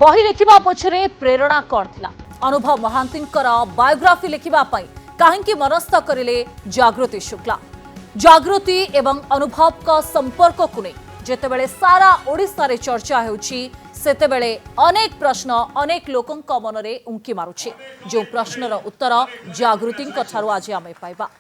बही लिखिबा पछरे प्रेरणा कौन थिला? अनुभव महांतींकर बायोग्राफी लिखिबा पई काहेकि मनस्थ करिले जागृति शुक्ला। जागृति एवं अनुभव का संपर्क को नहीं जेतेबेले सारा ओडिसा रे चर्चा हेउछि सेतेबेले अनेक प्रश्न अनेक लोकंक मनरे उंकी मारुछि। जो प्रश्नर उत्तर जागृति ठारू आज आमे पाइबा।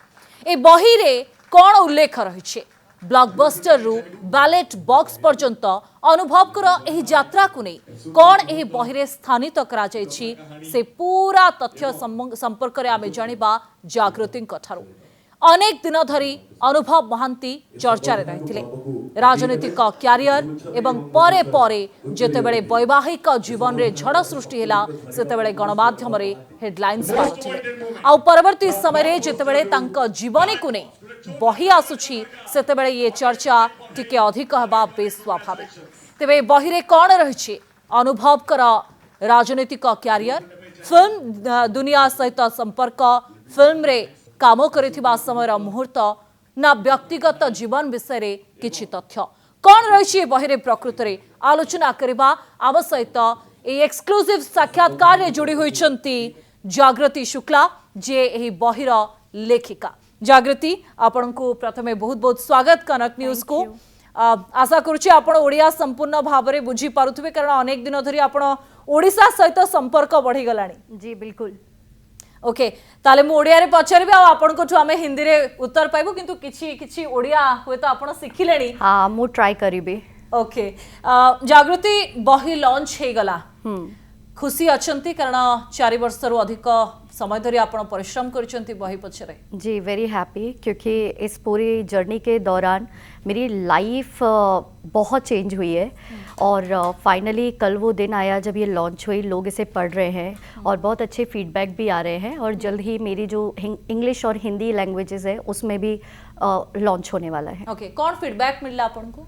ए बही रे कोन उल्लेख रहिछि? ब्लॉकबस्टर रु बैलेट बॉक्स पर्यंत अनुभवकर एही यात्रा को नहीं कौन एही बहिरे स्थानित करा जायछि से पूरा तथ्य संपर्क रे आमे जानिबा जागृति ठारू। अनेक दिन धरी अनुभव महांती चर्चा रे रहिथिले। राजनीतिक क्यारियर एवं परे परे जेतेबेले वैवाहिक जीवन रे झड़ सृष्टि हैला सेतेबेले गणमाध्यम रे हेडलाइंस बाजुथिले। आ परवर्ती समय रे जेतेबेले तांका जीवनी को नहीं बही आसुछि सेतेबेले ये चर्चा टिके अधिक हबा बेस स्वाभाविक। तेबे बही रे कोन रहिछि? अनुभव कर राजनीतिक क्यारियर, फिल्म दुनिया सहित संपर्क, फिल्म रे काम करिथिबा समय मुहूर्त ना व्यक्तिगत जीवन विषय रे किछि तथ्य कौन रही बही रे प्रकृत रे आलोचना करबा आम सहित ए एक्सक्लूसिव साक्षात्कार रे जोड़ी होइछंती जागृति शुक्ला जे एही बहिर लेखिका। जागृति आपण को प्रथमे बहुत बहुत स्वागत कनक न्यूज को। आशा करूची आपण ओडिया संपूर्ण भाव रे बुझी पारुथबे कारण अनेक दिन धरी आपण ओडिसा सहित संपर्क बढ़ी गलानी। जी बिल्कुल। ओके ताले मु ओडिया रे पचारबे आ आपण कोठु आमे हिंदी रे उत्तर पाइबो किंतु किछि ओडिया होय तो आपण सिखिलेनी। हां मु ट्राई करिबे। ओके जागृति बही लॉन्च हे गला। खुशी अछंती कारण 4 वर्ष रु अधिक समय धरी आपण परिश्रम करचंती बही पछरे। जी वेरी हैप्पी क्योंकि इस पूरी जर्नी के दौरान मेरी लाइफ बहुत चेंज हुई है और फाइनली कल वो दिन आया जब ये लॉन्च हुई, लोग इसे पढ़ रहे हैं और बहुत अच्छे फीडबैक भी आ रहे हैं और जल्द ही मेरी जो इंग्लिश और हिंदी लैंग्वेजेस है उसमें भी लॉन्च होने वाला है। ओके कौन फीडबैक मिला अपन को?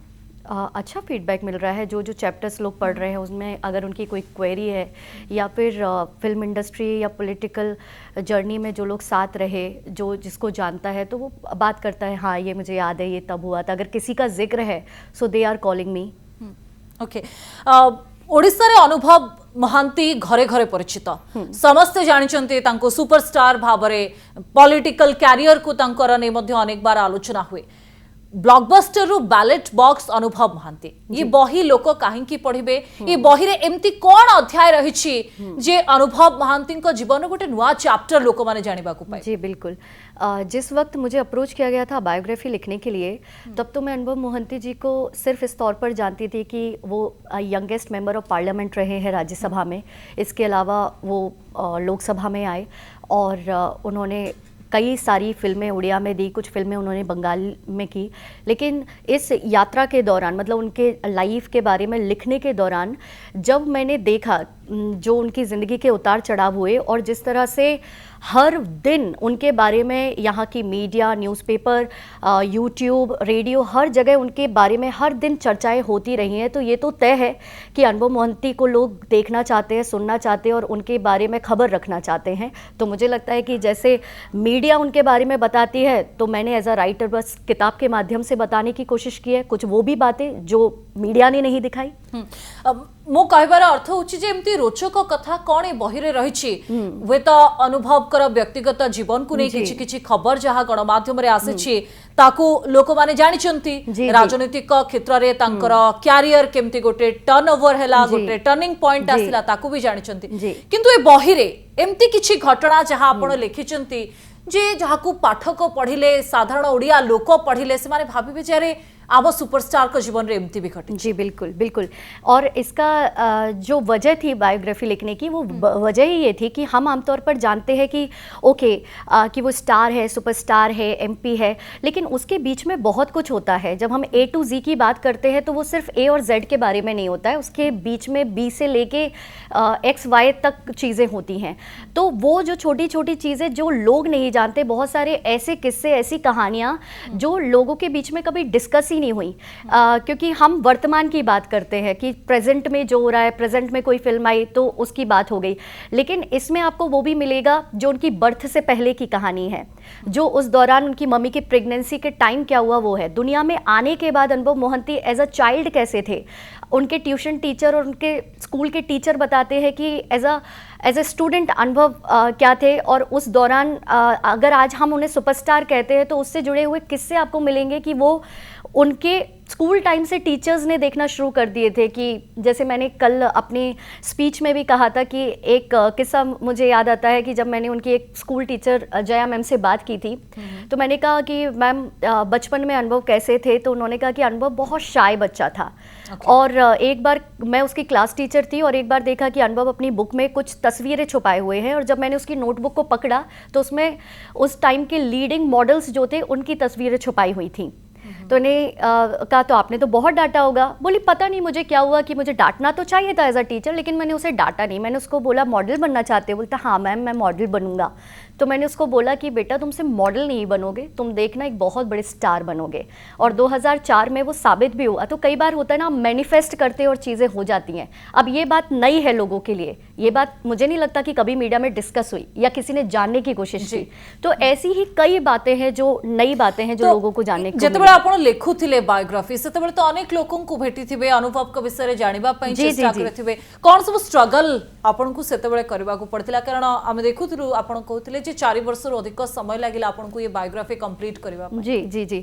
अच्छा फीडबैक मिल रहा है। जो चैप्टर्स लोग पढ़ रहे हैं उसमें अगर उनकी कोई क्वेरी है या फिर फिल्म इंडस्ट्री या पॉलिटिकल जर्नी में जो लोग साथ रहे, जो जिसको जानता है तो वो बात करता है हाँ ये मुझे याद है, ये तब हुआ था। अगर किसी का जिक्र है so they are calling me. Okay Odisha रे अनुभव महांती घरे घरे परिचित, समस्ते जानिचंते तांको सुपरस्टार भाबरे पॉलिटिकल कैरियर को तांकर ने मध्य अनेक बार आलोचना हुए। ब्लॉकबस्टर रु बैलेट बॉक्स अनुभव महांती ये बही लोक काहेकि पढ़िबे? ये बही रे एमती कोन अध्याय रहिछि जे अनुभव महांती को जीवन में गोटे नुआ चैप्टर लोक माने जानिबा को पाए? जी बिल्कुल। जिस वक्त मुझे अप्रोच किया गया था बायोग्राफी लिखने के लिए तब तो मैं अनुभव मोहंती जी को सिर्फ इस तौर पर जानती थी कि वो यंगेस्ट मेंबर ऑफ पार्लियामेंट रहे हैं राज्यसभा में। इसके अलावा वो लोकसभा में आए और उन्होंने कई सारी फिल्में उड़िया में दी, कुछ फिल्में उन्होंने बंगाल में की। लेकिन इस यात्रा के दौरान मतलब उनके लाइफ के बारे में लिखने के दौरान जब मैंने देखा जो उनकी ज़िंदगी के उतार चढ़ाव हुए और जिस तरह से हर दिन उनके बारे में यहाँ की मीडिया, न्यूज़पेपर, यूट्यूब, रेडियो हर जगह उनके बारे में हर दिन चर्चाएं होती रही हैं, तो ये तो तय है कि अनुभव मोहंती को लोग देखना चाहते हैं, सुनना चाहते हैं और उनके बारे में खबर रखना चाहते हैं। तो मुझे लगता है कि जैसे मीडिया उनके बारे में बताती है तो मैंने एज अ राइटर बस किताब के माध्यम से बताने की कोशिश की है कुछ वो भी बातें जो मीडिया ने नहीं दिखाई। मो कहबार अर्थ होछि जे एमती रोचक कथा कोन ए बही रे रहिछि वे तो अनुभव कर व्यक्तिगत जीवन को नै किछि किछि खबर जहा गणमाध्यम रे आसेछि ताकू लोक माने जानिचंती। राजनीतिक क्षेत्र रे तांकर कैरियर केमती गोटे टर्नओवर हैला, गोटे टर्निंग पॉइंट आसिला ताकू भी जानिचंती। किंतु ए बही रे एमती किछि घटना जहा आपण लिखिचंती जे जहाकू पाठक पढ़िले, साधारण ओडिया लोक पढ़िले से माने भाबिबे जे अरे आम सुपरस्टार का जीवन रे एमती भी घटे। जी बिल्कुल बिल्कुल। और इसका जो वजह थी बायोग्राफी लिखने की वो वजह ही ये थी कि हम आमतौर पर जानते हैं कि ओके कि वो स्टार है, सुपरस्टार है, एमपी है, लेकिन उसके बीच में बहुत कुछ होता है। जब हम ए टू जी की बात करते हैं तो वो सिर्फ ए और जेड के बारे में नहीं होता है, उसके बीच में बी से लेके एक्स वाई तक चीज़ें होती हैं। तो वो जो छोटी छोटी चीज़ें जो लोग नहीं जानते, बहुत सारे ऐसे किस्से, ऐसी कहानियाँ जो लोगों के बीच में कभी डिस्कस ही नहीं हुई, क्योंकि हम वर्तमान की बात करते हैं कि प्रेजेंट में जो हो रहा है, प्रेजेंट में कोई फिल्म आई तो उसकी बात हो गई, लेकिन इसमें आपको वो भी मिलेगा जो उनकी बर्थ से पहले की कहानी है, जो उस दौरान उनकी मम्मी की प्रेगनेंसी के टाइम क्या हुआ वो है, दुनिया में आने के बाद अनुभव मोहंती एज अ चाइल्ड कैसे थे, उनके ट्यूशन टीचर और उनके स्कूल के टीचर बताते हैं कि एज ए स्टूडेंट अनुभव क्या थे, और उस दौरान अगर आज हम उन्हें सुपरस्टार कहते हैं तो उससे जुड़े हुए किस्से आपको मिलेंगे कि वो उनके स्कूल टाइम से टीचर्स ने देखना शुरू कर दिए थे। कि जैसे मैंने कल अपनी स्पीच में भी कहा था कि एक किस्सा मुझे याद आता है कि जब मैंने उनकी एक स्कूल टीचर जया मैम से बात की थी, तो मैंने कहा कि मैम बचपन में अनुभव कैसे थे, तो उन्होंने कहा कि अनुभव बहुत शाय बच्चा था। और एक बार मैं उसकी क्लास टीचर थी और एक बार देखा कि अनुभव अपनी बुक में कुछ तस्वीरें छुपाए हुए हैं, और जब मैंने उसकी नोटबुक को पकड़ा तो उसमें उस टाइम के लीडिंग मॉडल्स जो थे उनकी तस्वीरें छुपाई हुई थी। तो उन्हें कहा तो आपने तो बहुत डांटा होगा। बोली पता नहीं मुझे क्या हुआ कि मुझे डांटना तो चाहिए था एज अ टीचर, लेकिन मैंने उसे डांटा नहीं। मैंने उसको बोला मॉडल बनना चाहते हो? बोलता हाँ मैम मैं मॉडल बनूंगा। तो मैंने उसको बोला कि बेटा तुम सिर्फ मॉडल नहीं बनोगे, तुम देखना एक बहुत बड़े स्टार बनोगे। और 2004 में वो साबित भी हुआ। तो कई बार होता है ना, मैनिफेस्ट करते हैं और चीज़ें हो जाती हैं। अब ये बात नई है लोगों के लिए, ये बात मुझे नहीं लगता कि कभी मीडिया में डिस्कस हुई या किसी ने जानने की कोशिश की। तो ऐसी ही कई बातें हैं जो नई बातें हैं जो लोगों को जानने को जेतेबेले आपण लेखुथिले बायोग्राफी सेतेबेले तो अनेक लोगों को भेटिथिबे, अनुभव को विषय रे जानिबा पई चेष्टा करथिबे। कोन सब स्ट्रगल आपण को सेतेबेले करबा को पड़तिला? कारण हम देखुथलु आपण कहथिले जे 4 वर्ष रो अधिक समय लागिला आपण को ये बायोग्राफी कंप्लीट करबा पई। जी जी जी।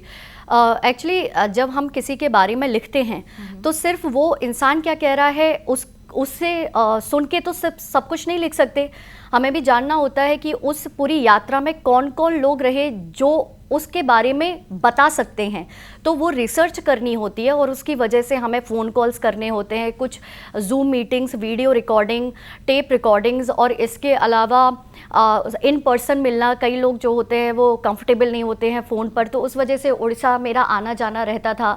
एक्चुअली जब हम किसी के बारे में लिखते हैं तो सिर्फ वो इंसान क्या कह रहा है उससे सुन के तो सब कुछ नहीं लिख सकते। हमें भी जानना होता है कि उस पूरी यात्रा में कौन कौन लोग रहे जो उसके बारे में बता सकते हैं। तो वो रिसर्च करनी होती है और उसकी वजह से हमें फ़ोन कॉल्स करने होते हैं, कुछ zoom meetings, video recording, tape recordings, और इसके अलावा इन पर्सन मिलना। कई लोग जो होते हैं वो कंफर्टेबल नहीं होते हैं फ़ोन पर, तो उस वजह से उड़ीसा मेरा आना जाना रहता था।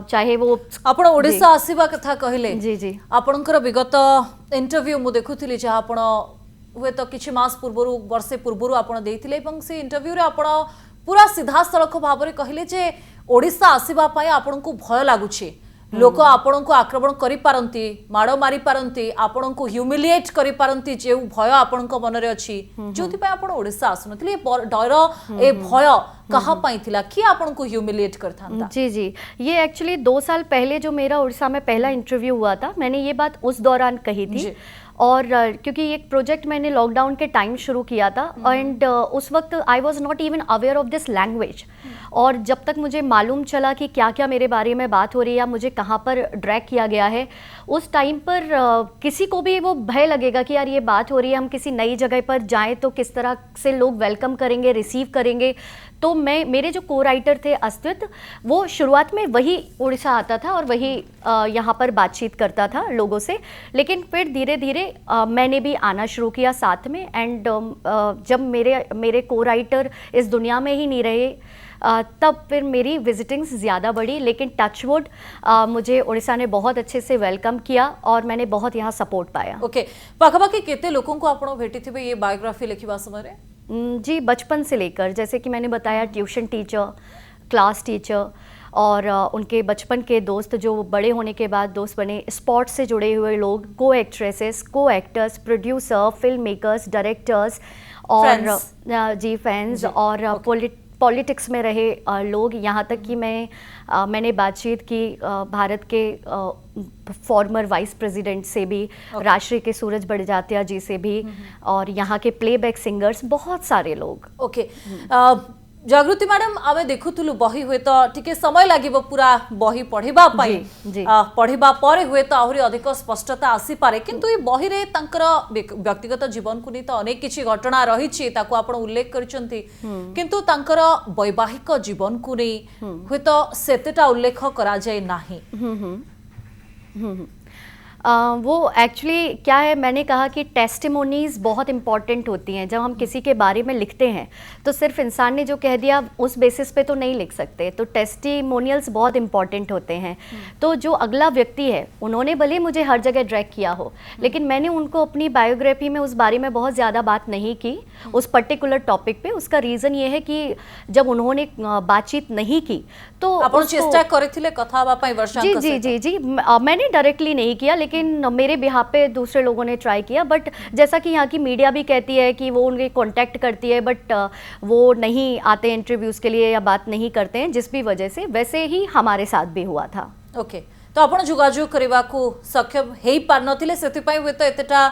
चाहे वो आपण उड़ीसा आसीबा कथा कहले। जी जी। आपणकर विगत इंटरव्यू मु देखुथिली जे आपण हुए तो किछि मास पूर्वरु वर्षे पूर्वरु आपण देथिले, एवं से इंटरव्यू रे आपण पूरा सीधा सड़क भाव में कहले जे ओडिशा आसीबा पई आपण को भय लागुछि, लोक आपण को आक्रमण करि पारंती, माड़ मारी पारंती, आपण को ह्यूमिलिएट करि पारंती, जे भय आपण को मन रे अछि, जोथि पई आपण ओडिशा आसुनथले। डर ए भय कहा पई थिला कि आपण को ह्यूमिलिएट करथांता? जी जी, ये एक्चुअली 2 साल पहले जो मेरा उड़ीसा में पहला इंटरव्यू हुआ था, मैंने ये बात उस दौरान कही थी। और क्योंकि एक प्रोजेक्ट मैंने लॉकडाउन के टाइम शुरू किया था, एंड उस वक्त I was not even aware of this language. और जब तक मुझे मालूम चला कि क्या क्या मेरे बारे में बात हो रही है या मुझे कहाँ पर ड्रैग किया गया है, उस टाइम पर किसी को भी वो भय लगेगा कि यार ये बात हो रही है, हम किसी नई जगह पर जाएं तो किस तरह से लोग वेलकम करेंगे, रिसीव करेंगे। तो मेरे जो को राइटर थे अस्तित्व, वो शुरुआत में वही उड़ीसा आता था और वही यहाँ पर बातचीत करता था लोगों से, लेकिन फिर धीरे धीरे मैंने भी आना शुरू किया साथ में। एंड जब मेरे को राइटर इस दुनिया में ही नहीं रहे, तब फिर मेरी विजिटिंग्स ज़्यादा बढ़ी। लेकिन टचवुड मुझे उड़ीसा ने बहुत अच्छे से वेलकम किया और मैंने बहुत यहाँ सपोर्ट पाया। ओके, पाखापाखि केते लोगों को आपण भेटिथिबे ये बायोग्राफी लिखिबा समय रे? जी, बचपन से लेकर, जैसे कि मैंने बताया, ट्यूशन टीचर, क्लास टीचर, और उनके बचपन के दोस्त जो बड़े होने के बाद दोस्त बने, स्पोर्ट्स से जुड़े हुए लोग, को एक्ट्रेसेस, को actors, producer, film makers, directors, और जी फैंस, और पॉलिटिक्स में रहे लोग। यहाँ तक कि मैंने बातचीत की भारत के फॉर्मर वाइस प्रेसिडेंट से भी, राष्ट्रीय के सूरज बड़जात्या जी से भी, और यहाँ के प्लेबैक सिंगर्स, बहुत सारे लोग। ओके, जागृति मैडम, आमे देखुथुलु बही हुए तो टिके समय लागिबो पूरा बही पढ़िबा पई, पढ़िबा परे हुए तो आहुरी अधिक स्पष्टता आसी पारे, किंतु ई बही रे तंकर व्यक्तिगत जीवन को नहीं तो अनेक किछि घटना रहिछि, ताको आपण उल्लेख करचंती, किंतु तंकर वैवाहिक जीवन को नहीं हुए तो सेतेटा उल्लेख करा जाय नाही। वो एक्चुअली क्या है, मैंने कहा कि टेस्टिमोनीज बहुत इंपॉर्टेंट होती हैं। जब हम किसी के बारे में लिखते हैं तो सिर्फ इंसान ने जो कह दिया उस बेसिस पे तो नहीं लिख सकते, तो टेस्टिमोनियल्स बहुत इंपॉर्टेंट होते हैं। तो जो अगला व्यक्ति है उन्होंने भले मुझे हर जगह ड्रैग किया हो, लेकिन मैंने उनको अपनी बायोग्राफी में उस बारे में बहुत ज़्यादा बात नहीं की उस पर्टिकुलर टॉपिक पे। उसका रीज़न ये है कि जब उन्होंने बातचीत नहीं की तो आपण चेष्टा करथिले कथा हवा पई वर्षा जी जी जी जी मैंने डायरेक्टली नहीं किया, लेकिन मेरे बिहाफ पे दूसरे लोगों ने ट्राई किया। बट जैसा कि यहाँ की मीडिया भी कहती है कि वो उनके कांटेक्ट करती है, बट वो नहीं आते इंटरव्यूज़ के लिए या बात नहीं करते हैं, जिस भी वजह से। वैसे ही हमारे साथ भी हुआ था। ओके, तो आपण जोगाजोग करबाकू सक्षम हेई पार नथिले, सेति पई हुए तो एतेटा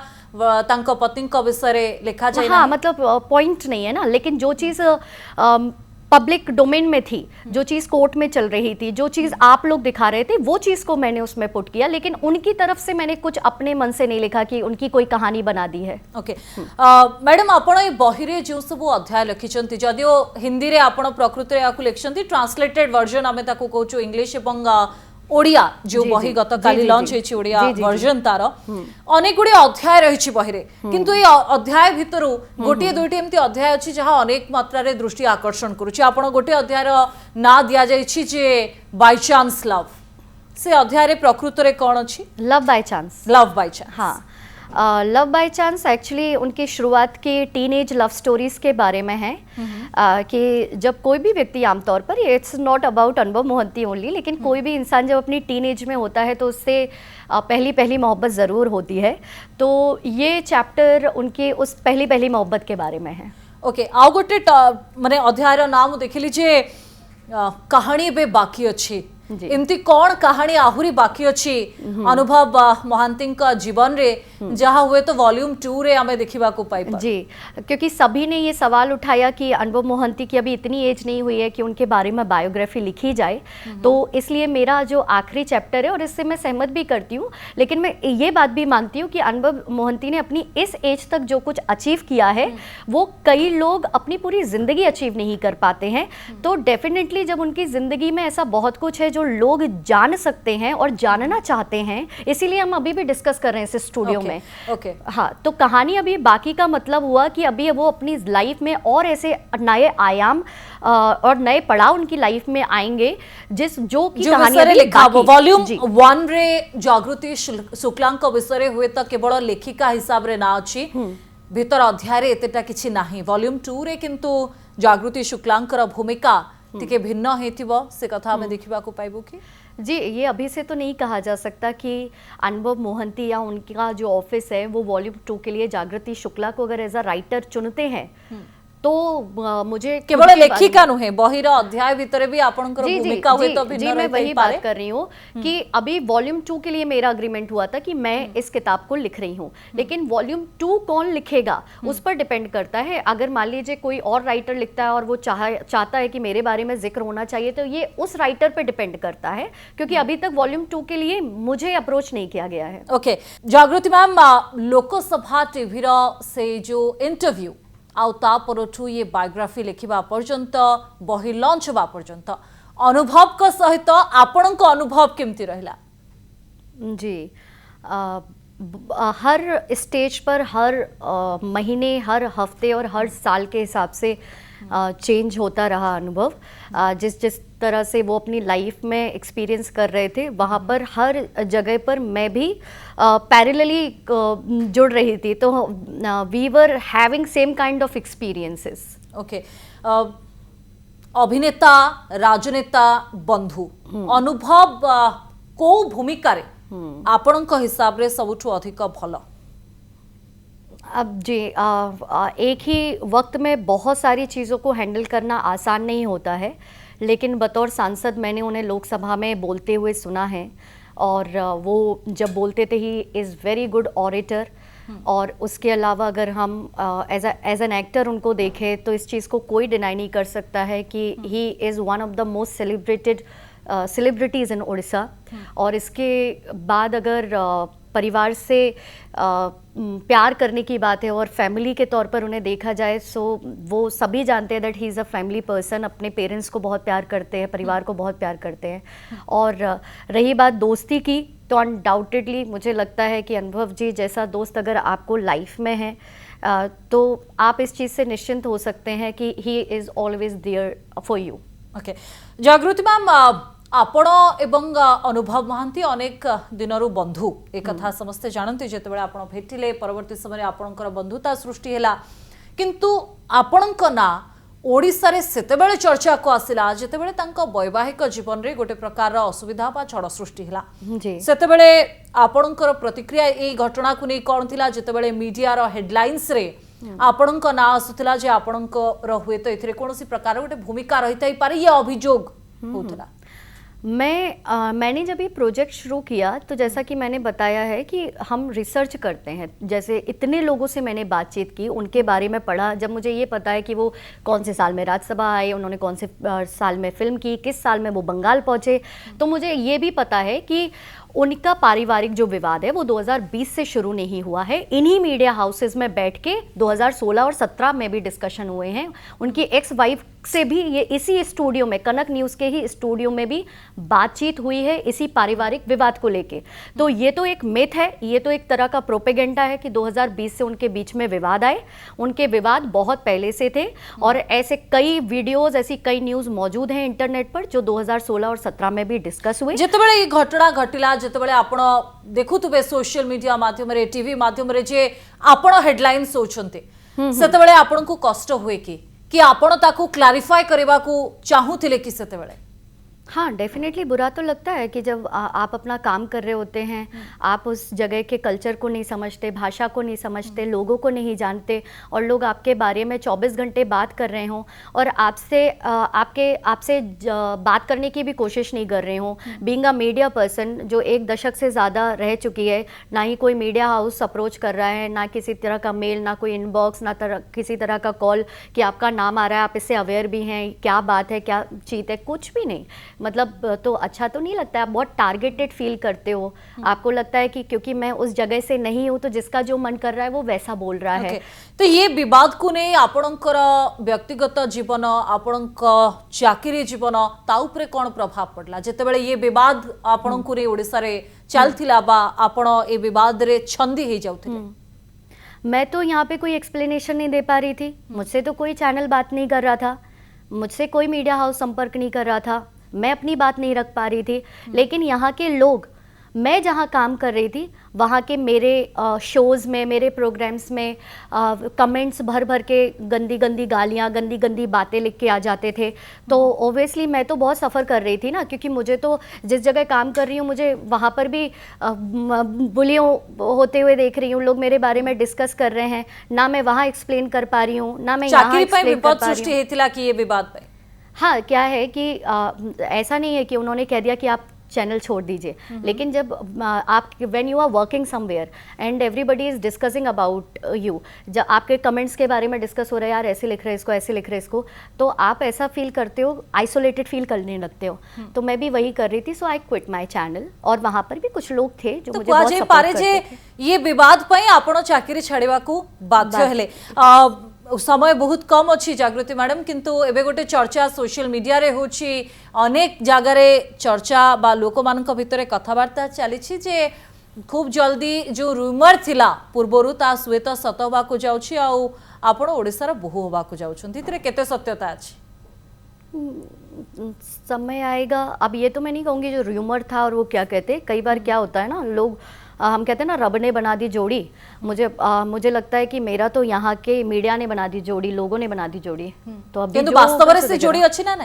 तांको पत्नीको विषय लिखा जाय। हाँ, मतलब पॉइंट नहीं है ना, लेकिन जो चीज़ पब्लिक डोमेन में थी, जो चीज़ कोर्ट में चल रही थी, जो चीज़ आप लोग दिखा रहे थे, वो चीज़ को मैंने उसमें पुट किया, लेकिन उनकी तरफ से मैंने कुछ अपने मन से नहीं लिखा कि उनकी कोई कहानी बना दी है। ओके मैडम, आपण ए बही रे जो सब अध्याय लिखिछंती, जदियो हिंदी रे आपण प्रकृति रे आकु लिखिछंती, ट्रांसलेटेड वर्जन आमे ताकू कहूछु इंग्लिश एवं ओडिया जो बही गत काली लॉन्च हेछि ओडिया वर्जन तार अनेक गुडी अध्याय रहिछि बही रे, किंतु ए अध्याय भितरु गोटिए दुइटी एम्ति अध्याय अछि जहा अनेक मात्रा रे दृष्टि आकर्षण करूछि। आपण गोटे अध्याय रो ना दिया जाइछि जे बाय चांस लव, से अध्याय रे प्रकृति रे कोन अछि? Love by chance. Love by chance, हाँ। लव बाय चांस एक्चुअली उनकी शुरुआत के टीनेज लव स्टोरीज के बारे में है। कि जब कोई भी व्यक्ति, आमतौर पर इट्स नॉट अबाउट अनुभव मोहंती ओनली, लेकिन कोई भी इंसान जब अपनी टीनेज में होता है तो उससे पहली मोहब्बत ज़रूर होती है। तो ये चैप्टर उनके उस पहली मोहब्बत के बारे में है। ओके, आउ गोटे माने अध्याय रो नाम देखिली जे कहानी बे बाकी अछि, एमती कौन कहानी आहुरी बाकी अच्छी अनुभव महांती जीवन रे जहाँ हुए तो वॉल्यूम 2 रे हमें देखिबा को पाई पर। जी, क्योंकि सभी ने ये सवाल उठाया कि अनुभव मोहंती की अभी इतनी एज नहीं हुई है कि उनके बारे में बायोग्राफी लिखी जाए, तो इसलिए मेरा जो आखिरी चैप्टर है, और इससे मैं सहमत भी करती हूँ, लेकिन मैं ये बात भी मानती हूँ कि अनुभव मोहंती ने अपनी इस एज तक जो कुछ अचीव किया है वो कई लोग अपनी पूरी ज़िंदगी अचीव नहीं कर पाते हैं। तो डेफिनेटली जब उनकी ज़िंदगी में ऐसा बहुत कुछ है जो लोग जान सकते हैं और जानना चाहते हैं, इसीलिए हम अभी भी डिस्कस कर रहे हैं इस स्टूडियो में। ओके, हाँ, तो कहानी अभी बाकी का मतलब हुआ कि अभी वो अपनी लाइफ में और ऐसे नए आयाम और नए पड़ाव उनकी लाइफ में आएंगे, जो की कहानी अभी लिखा वॉल्यूम 1 रे जागृति शुक्लांक विषय हुए तो केवल लेखिका हिसाब रे ना अछि, भीतर अध्याय रे एतेटा किछि नाही। वॉल्यूम 2 रे किंतु जागृति शुक्लांकर भूमिका टिके भिन्न हेतिबो, से कथा हमें देखिबा को पाइबो कि? जी, ये अभी से तो नहीं कहा जा सकता कि अनुभव मोहंती या उनका जो ऑफिस है वो वॉल्यूम 2 के लिए जागृति शुक्ला को अगर एज अ राइटर चुनते हैं तो मुझे केवल लेखिका नुहे बहिर अध्याय भितरे भी आपनकर भूमिका हुए तो भिन्न मैं वही बात कर रही हूँ कि अभी वॉल्यूम 2 के लिए मेरा अग्रीमेंट हुआ था कि मैं इस किताब को लिख रही हूँ, लेकिन वॉल्यूम 2 कौन लिखेगा उस पर डिपेंड करता है। अगर मान लीजिए कोई और राइटर लिखता है और वो चाहता है कि मेरे बारे में जिक्र होना चाहिए, तो ये उस राइटर पर डिपेंड करता है, क्योंकि अभी तक वॉल्यूम 2 के लिए मुझे अप्रोच नहीं किया गया है। Okay, Jagriti ma'am, Lok Sabha TV से जो इंटरव्यू आउ ता परठू ये बायोग्राफी लिखिबा पर्यंत, बही लॉन्च होबा पर्यंत अनुभव का सहित आपन को अनुभव केमती रहला? जी, हर स्टेज पर हर महीने, हर हफ्ते और हर साल के हिसाब से चेंज होता रहा अनुभव। जिस तरह से वो अपनी लाइफ में एक्सपीरियंस कर रहे थे, वहाँ पर हर जगह पर मैं भी पैरेलली जुड़ रही थी, तो we were having same kind of experiences. Okay, अभिनेता, राजनेता, बंधु, अनुभव को भूमिका रे आपन को हिसाब रे सबुठु अधिक भलो? अब जी, एक ही वक्त में बहुत सारी चीज़ों को हैंडल करना आसान नहीं होता है, लेकिन बतौर सांसद मैंने उन्हें लोकसभा में बोलते हुए सुना है, और वो जब बोलते थे he is very good orator. और उसके अलावा अगर हम एज एन एक्टर उनको देखें तो इस चीज़ को कोई डिनाई नहीं कर सकता है कि he is one of the most celebrated celebrities in Orissa. और इसके बाद अगर परिवार से प्यार करने की बात है और फैमिली के तौर पर उन्हें देखा जाए, सो वो सभी जानते हैं that he is a family person, अपने पेरेंट्स को बहुत प्यार करते हैं, परिवार को बहुत प्यार करते हैं। और रही बात दोस्ती की, तो अनडाउटेडली मुझे लगता है कि अनुभव जी जैसा दोस्त अगर आपको लाइफ में है तो आप इस चीज़ से निश्चिंत हो सकते हैं कि he is always there for you. Okay, Jagriti ma'am, आपण एवं अनुभव महांती अनेक दिनरू बंधु एक कथा समस्ते जानते जितेबाला आपण भेटिले परवर्ती समय आपणकर बंधुता सृष्टि हैला, किंतु आपणक ना ओडिसा रे सेतेबेले चर्चा को आसिला जेतेबेले तांको वैवाहिक जीवन रे गोटे प्रकार असुविधा बा छड़ सृष्टि हैला। जी सेतेबेले आपणकर प्रतिक्रिया ए घटना को नै कोन थिला जेतेबेले मीडिया रो हेडलाइंस रे आपणक ना आसुथिला जे आपणक रो हुए तो एथिरे कोनोसी प्रकार गोटे भूमिका रहितै पारे ये अभियोग होतला। मैंने जब ये प्रोजेक्ट शुरू किया तो जैसा कि मैंने बताया है कि हम रिसर्च करते हैं, जैसे इतने लोगों से मैंने बातचीत की, उनके बारे में पढ़ा। जब मुझे ये पता है कि वो कौन से साल में राज्यसभा आए, उन्होंने कौन से साल में फिल्म की, किस साल में वो बंगाल पहुँचे, तो मुझे ये भी पता है कि उनका पारिवारिक जो विवाद है वो 2020 से शुरू नहीं हुआ है। इन्हीं मीडिया हाउसेस में बैठ के 2016 और 17 में भी डिस्कशन हुए हैं। उनकी एक्स वाइफ से भी ये इसी स्टूडियो में, कनक न्यूज़ के ही स्टूडियो में भी बातचीत हुई है इसी पारिवारिक विवाद को लेके। तो ये तो एक मिथ है, ये तो एक तरह का प्रोपेगेंडा है कि 2020 से उनके बीच में विवाद आए। उनके विवाद बहुत पहले से थे और ऐसे कई वीडियोज, ऐसी कई न्यूज़ मौजूद हैं इंटरनेट पर जो 2016 और 17 में भी डिस्कस हुए। जितेबाला ये घटना घटिला, जितेबाला आपण देखुथुबे सोशल मीडिया माध्यम रे, टीवी माध्यम रे जे आपण हेडलाइंस होचंते, सेतेबाला आपण को कष्ट हुए कि आपण ताकू क्लैरिफाई करबा को चाहूथिले कि सेतेबाला? हाँ, डेफिनेटली बुरा तो लगता है कि जब आप अपना काम कर रहे होते हैं, आप उस जगह के कल्चर को नहीं समझते, भाषा को नहीं समझते, लोगों को नहीं जानते और लोग आपके बारे में 24 घंटे बात कर रहे हों और आपसे बात करने की भी कोशिश नहीं कर रहे हों। बीइंग अ मीडिया पर्सन जो 1 दशक से ज़्यादा रह चुकी है, ना ही कोई मीडिया हाउस अप्रोच कर रहा है, ना किसी तरह का मेल, ना कोई इनबॉक्स, ना किसी तरह का कॉल कि आपका नाम आ रहा है, आप इससे अवेयर भी हैं, क्या बात है, क्या चीज़ है, कुछ भी नहीं। मतलब तो अच्छा तो नहीं लगता है, आप बहुत टारगेटेड फील करते हो। आपको लगता है कि क्योंकि मैं उस जगह से नहीं हूं तो जिसका जो मन कर रहा है वो वैसा बोल रहा है। तो ये विवाद को नहीं आपणकर व्यक्तिगत जीवन, आपणक चाकरी जीवन ता उपरे कोन प्रभाव पड़ला जेतेबेले ये विवाद आपणको रे ओडिसा रे चलथिला बा आपण ए विवाद रे छंदी हे जाउथिले? मैं तो यहाँ पे कोई एक्सप्लेनेशन नहीं दे पा रही थी, मुझसे तो कोई चैनल बात नहीं कर रहा था, मुझसे कोई मीडिया हाउस संपर्क नहीं कर रहा था, मैं अपनी बात नहीं रख पा रही थी। लेकिन यहाँ के लोग, मैं जहाँ काम कर रही थी वहाँ के मेरे शोज़ में, मेरे प्रोग्राम्स में कमेंट्स भर भर के गंदी गंदी गालियाँ, गंदी गंदी बातें लिख के आ जाते थे। तो ओब्वियसली मैं तो बहुत सफ़र कर रही थी ना, क्योंकि मुझे तो जिस जगह काम कर रही हूँ मुझे वहाँ पर भी बुलियों होते हुए देख रही हूँ, लोग मेरे बारे में डिस्कस कर रहे हैं, ना मैं वहाँ एक्सप्लेन कर पा रही हूँ, ना मैं यहाँ एक्सप्लेन कर पा रही हूँ। हाँ, क्या है कि ऐसा नहीं है कि उन्होंने कह दिया कि आप चैनल छोड़ दीजिए, लेकिन जब आप when you are working somewhere and everybody is discussing about you, जब आपके कमेंट्स के बारे में डिस्कस हो रहा है, यार ऐसे लिख रहे हैं इसको, ऐसे लिख रहे हैं इसको, तो आप ऐसा फील करते हो, आइसोलेटेड फील करने लगते हो। तो मैं भी वही कर रही थी, सो आई क्विट माय चैनल। और वहाँ पर भी कुछ लोग थे जो मुझे बहुत सपोर्ट करते थे। ये विवाद पई आपण चाकरी छाड़वा को बाध्य हेले। समय बहुत कम अच्छी जागृति मैडम, किंतु एबे गोटे चर्चा सोशल मीडिया रे होची, अनेक जगार चर्चा बा लोक मानक भितरे कथबार्ता चली जे खूब जल्दी जो रूमर थिला पूर्वरु ता श्वेत सत होबा को जाउछि आ आपण ओडिसा रो बहु होबा को जाउछन, इतरे केते सत्यता अछि? समय आएगा। अब ये तो मैं नहीं कहूँगी जो रूमर था और वो क्या कहते, कई बार क्या होता है ना, लोग हम कहते हैं ना रब ने बना दी जोड़ी, मुझे लगता है कि मेरा तो यहाँ के मीडिया ने बना दी जोड़ी, लोगों ने बना दी जोड़ी। तो अब वास्तव से जोड़ी अच्छी ना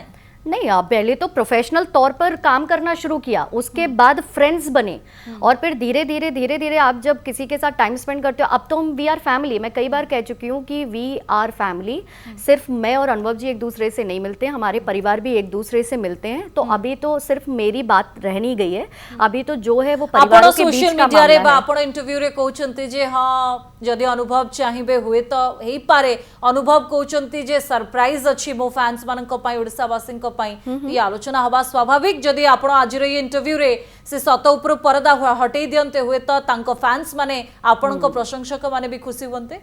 नहीं, आप पहले तो प्रोफेशनल तौर पर काम करना शुरू किया, उसके बाद फ्रेंड्स बने और फिर धीरे धीरे आप जब किसी के साथ टाइम स्पेंड करते हो, अब तो हम वी आर फैमिली। मैं कई बार कह चुकी हूँ कि वी आर फैमिली। सिर्फ मैं और अनुभव जी एक दूसरे से नहीं मिलते, हमारे परिवार भी एक दूसरे से मिलते हैं। तो अभी तो सिर्फ मेरी बात रहनी गई है, अभी तो जो है वो परिवारों के बीच का मामला है। आपण इंटरव्यू रे कहउचंती जे हाँ जदि अनुभव चाहिए हुए तो हेई पारे, अनुभव कहउचंती जे सरप्राइज अछि मो फैंस मानक पई, ओडिसा वासी ये आलोचना हवा स्वाभाविक जदि आपण आज ये इंटरव्यू रे से सत उपर परदा हटई दियंते हुए तो तांको फैंस माने आपण प्रशंसक माने भी खुशी बनते।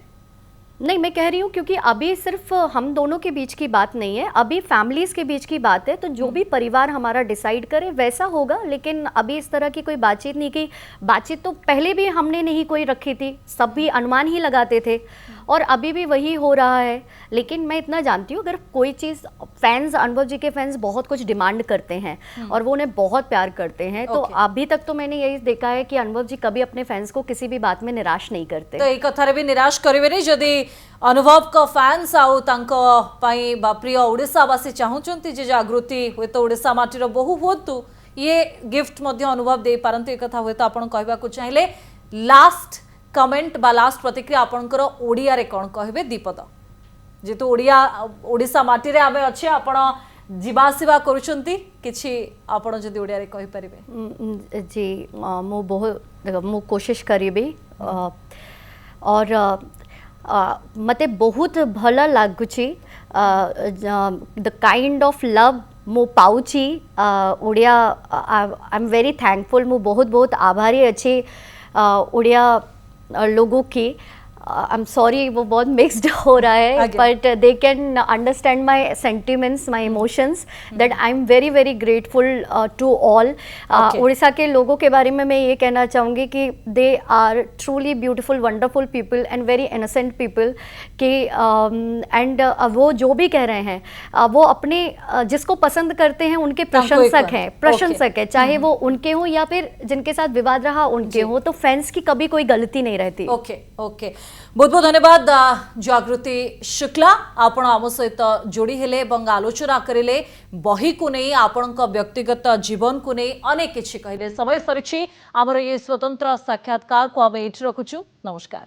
नहीं, मैं कह रही हूँ क्योंकि अभी सिर्फ हम दोनों के बीच की बात नहीं है, अभी फैमिलीज के बीच की बात है, तो जो भी परिवार हमारा डिसाइड करे वैसा होगा। लेकिन अभी इस तरह की कोई बातचीत नहीं की, बातचीत तो पहले भी हमने नहीं कोई रखी थी, सब भी अनुमान ही लगाते थे और अभी भी वही हो रहा है। लेकिन मैं इतना जानती हूँ, अगर कोई चीज़ फैंस, अनुभव जी के फैंस बहुत कुछ डिमांड करते हैं और वो उन्हें बहुत प्यार करते हैं, तो अभी तक तो मैंने यही देखा है कि अनुभव जी कभी अपने फैंस को किसी भी बात में निराश नहीं करते। तो एक कथारे भी निराश करेंगे नहीं जदि अनुभव का फैंस आउ तांको पाई बा प्रिय ओडिशावासी चाहूचंती जे जागृति हुए तो ओडिशा माटीर बहु होतु ये गिफ्ट मध्य अनुभव दे पारंतु। एक कथा हुए तो आपण कहबाकू चाहिए लास्ट कमेंट बा लास्ट प्रतिक्रिया आपणकर ओडिया रे कोन कहबे दीपद जेतु ओडिया ओडिशा माटी रे आमे अच्छे आपण जीवासीवा करूचंती किछि आपण जदि ओडिया रे कहि परिबे। जी मु बहुत मु कोशिश करिबी और मते बहुत भला लागुची द काइंड ऑफ लव मु पाउची Odia. I am very thankful, मु बहुत बहुत आभारी अच्छी ओडिया लोगों की। आई एम सॉरी वो बहुत मिक्स्ड हो रहा है, but they can understand my sentiments, my emotions, that I am very very grateful to all. Odisha के लोगों के बारे में मैं ये कहना चाहूँगी कि they are truly beautiful, wonderful people and very innocent people कि एंड वो जो भी कह रहे हैं वो अपने जिसको पसंद करते हैं उनके प्रशंसक है, चाहे वो उनके हों या फिर जिनके साथ विवाद रहा उनके हों, तो फैंस की कभी कोई गलती नहीं रहती। ओके ओके, बहुत बहुत धन्यवाद जागृति शुक्ला, आपण आम सहित जोड़ी हेले एवं आलोचना करेले बही को नहीं आपण व्यक्तिगत जीवन को नहीं अनेक किछि कहले। समय सरी आमर ये स्वतंत्र साक्षात्कार को आम ये रखुचु। नमस्कार।